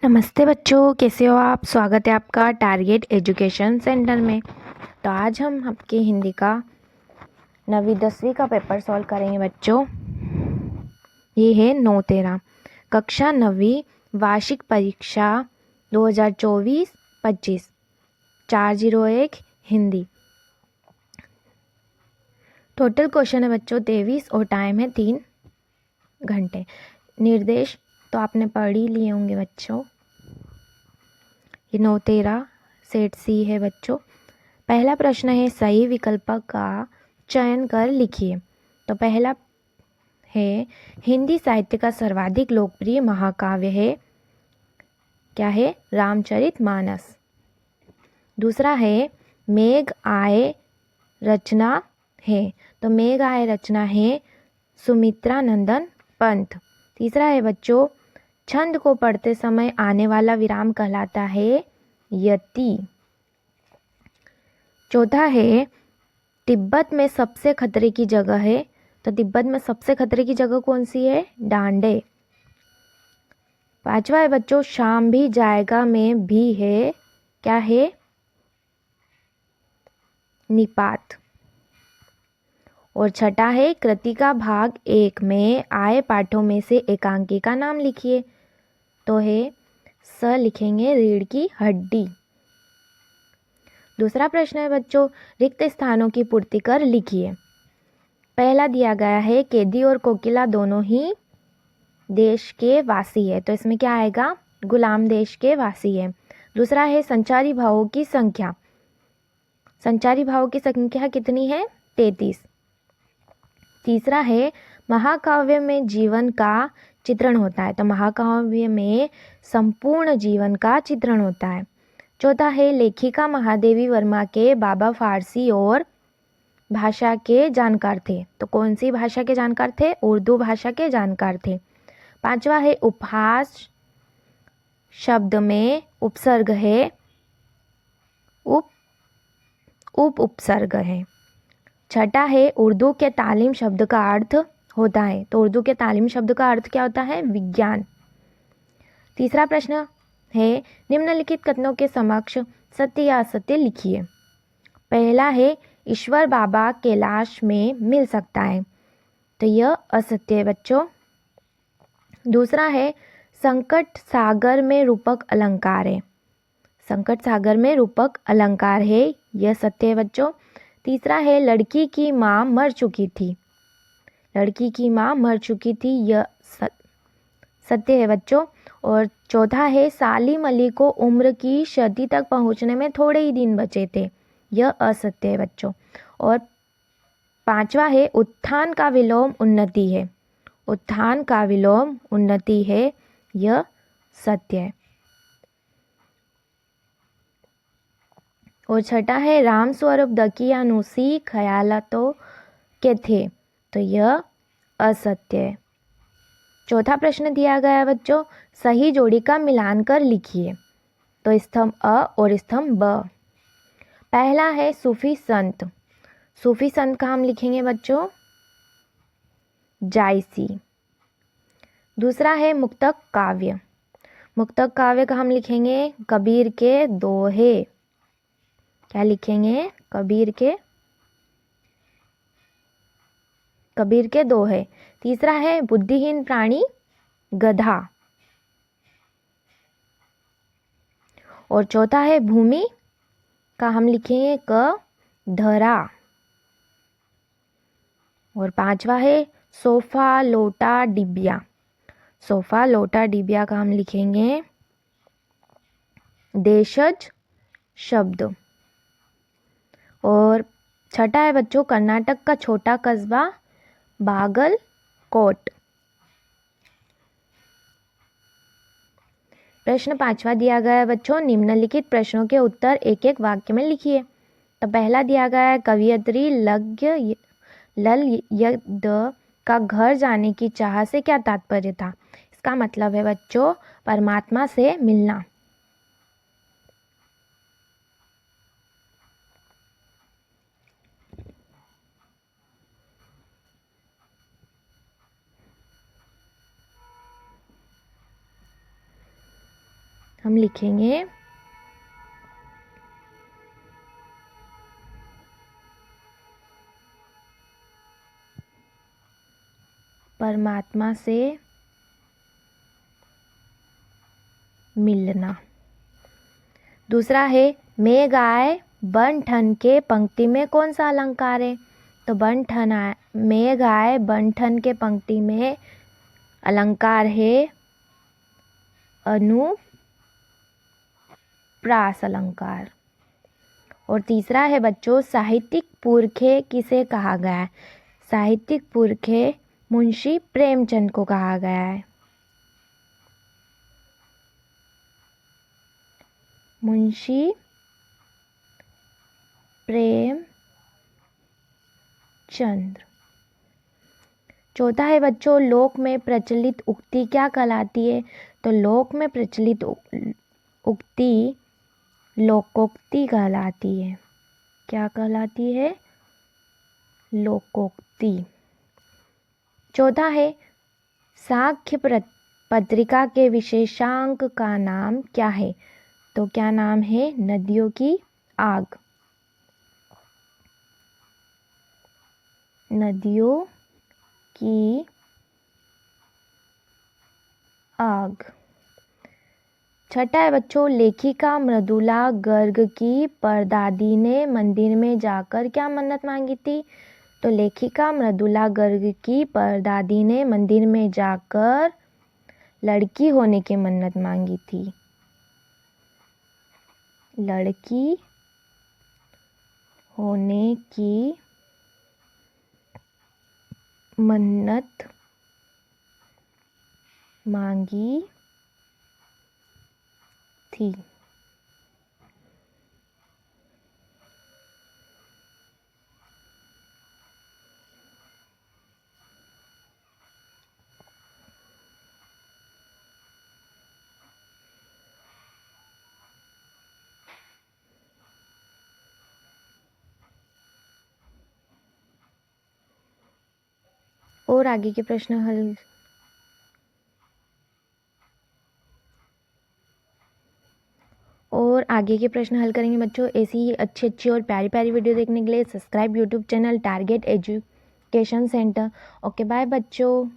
नमस्ते बच्चों, कैसे हो आप। स्वागत है आपका टारगेट एजुकेशन सेंटर में। तो आज हम आपके हिंदी का 9वीं 10वीं का पेपर सॉल्व करेंगे बच्चों। ये है 9-13 कक्षा 9वीं वार्षिक परीक्षा 2024-25 401 हिंदी। टोटल क्वेश्चन है बच्चों 23 और टाइम है 3 घंटे। निर्देश तो आपने पढ़ ही लिए होंगे बच्चों। ये 9-13 सेट सी है बच्चों। पहला प्रश्न है सही विकल्प का चयन कर लिखिए। तो पहला है हिंदी साहित्य का सर्वाधिक लोकप्रिय महाकाव्य है, क्या है, रामचरितमानस। दूसरा है मेघ आए रचना है, तो मेघ आए रचना है सुमित्रा नंदन पंत। तीसरा है बच्चों छंद को पढ़ते समय आने वाला विराम कहलाता है यति। चौथा है तिब्बत में सबसे खतरे की जगह है, तो तिब्बत में सबसे खतरे की जगह कौन सी है, डांडे। पांचवा है बच्चों शाम भी जाएगा में भी है, क्या है, निपात। और छठा है कृतिका भाग 1 में आए पाठों में से एकांकी का नाम लिखिए। तो है स लिखेंगे रीढ़ की हड्डी। दूसरा प्रश्न है बच्चों रिक्त स्थानों की पूर्ति कर लिखिए। पहला दिया गया है कैदी और कोकिला दोनों ही देश के वासी है, तो इसमें क्या आएगा, गुलाम देश के वासी है। दूसरा है संचारी भावों की संख्या, संचारी भावों की संख्या कितनी है, 33। तीसरा है महाकाव्य में जीवन का चित्रण होता है, तो महाकाव्य में संपूर्ण जीवन का चित्रण होता है। चौथा है लेखिका महादेवी वर्मा के बाबा फारसी और भाषा के जानकार थे, तो कौन सी भाषा के जानकार थे, उर्दू भाषा के जानकार थे। पांचवा है उपहास शब्द में उपसर्ग है, उपसर्ग है। छठा है उर्दू के तालीम शब्द का अर्थ होता है, तो उर्दू के तालीम शब्द का अर्थ क्या होता है, विज्ञान। तीसरा प्रश्न है निम्नलिखित कथनों के समक्ष सत्य या असत्य लिखिए। पहला है ईश्वर बाबा कैलाश में मिल सकता है, तो यह असत्य है बच्चों। दूसरा है संकट सागर में रूपक अलंकार है, संकट सागर में रूपक अलंकार है, यह सत्य है बच्चों। तीसरा है लड़की की माँ मर चुकी थी, लड़की की माँ मर चुकी थी, यह सत्य है बच्चों। और चौथा है सालिम अली को उम्र की शती तक पहुँचने में थोड़े ही दिन बचे थे, यह असत्य है बच्चों। और पांचवा है उत्थान का विलोम उन्नति है, उत्थान का विलोम उन्नति है, यह सत्य है। और छठा है राम स्वरूप दकियानुसी ख्यालातों के थे, तो यह असत्य है। चौथा प्रश्न दिया गया है बच्चों सही जोड़ी का मिलान कर लिखिए। तो स्तंभ अ और स्तंभ ब। पहला है सूफी संत, सूफी संत का हम लिखेंगे बच्चों जायसी। दूसरा है मुक्तक काव्य, मुक्तक काव्य का हम लिखेंगे कबीर के दोहे, क्या लिखेंगे, कबीर के दोहे। तीसरा है बुद्धिहीन प्राणी गधा। और चौथा है भूमि का हम लिखेंगे क धरा। और पांचवा है सोफा लोटा डिबिया, सोफा लोटा डिबिया का हम लिखेंगे देशज शब्द। और छठा है बच्चों कर्नाटक का छोटा कस्बा बागलकोट। प्रश्न पांचवा दिया गया है बच्चों निम्नलिखित प्रश्नों के उत्तर एक एक वाक्य में लिखिए। तो पहला दिया गया है कवियत्री लल का घर जाने की चाह से क्या तात्पर्य था। इसका मतलब है बच्चों परमात्मा से मिलना। हम लिखेंगे परमात्मा से मिलना। दूसरा है मेघ आए बन ठन के पंक्ति में कौन सा अलंकार है? तो बन ठन आए, मेघ आए बन ठन के पंक्ति में अलंकार है अनुप्रास अलंकार। और तीसरा है बच्चों साहित्यिक पुरखे किसे कहा गया है? साहित्यिक पुरखे मुंशी प्रेमचंद को कहा गया है। मुंशी प्रेमचंद। चौथा है बच्चों लोक में प्रचलित उक्ति क्या कहलाती है? तो लोक में प्रचलित उक्ति लोकोक्ति कहलाती है। क्या कहलाती है? लोकोक्ति। चौथा है साक्ष्य पत्रिका के विशेषांक का नाम क्या है? तो क्या नाम है? नदियों की आग। नदियों की आग। छठा है बच्चों लेखिका मृदुला गर्ग की परदादी ने मंदिर में जाकर क्या मन्नत मांगी थी? तो लेखिका मृदुला गर्ग की परदादी ने मंदिर में जाकर लड़की होने की मन्नत मांगी थी। लड़की होने की मन्नत मांगी थी। और आगे के प्रश्न हल करेंगे बच्चों। ऐसी ही अच्छी और प्यारी प्यारी वीडियो देखने के लिए subscribe YouTube channel Target Education Centre. Okay bye बच्चों।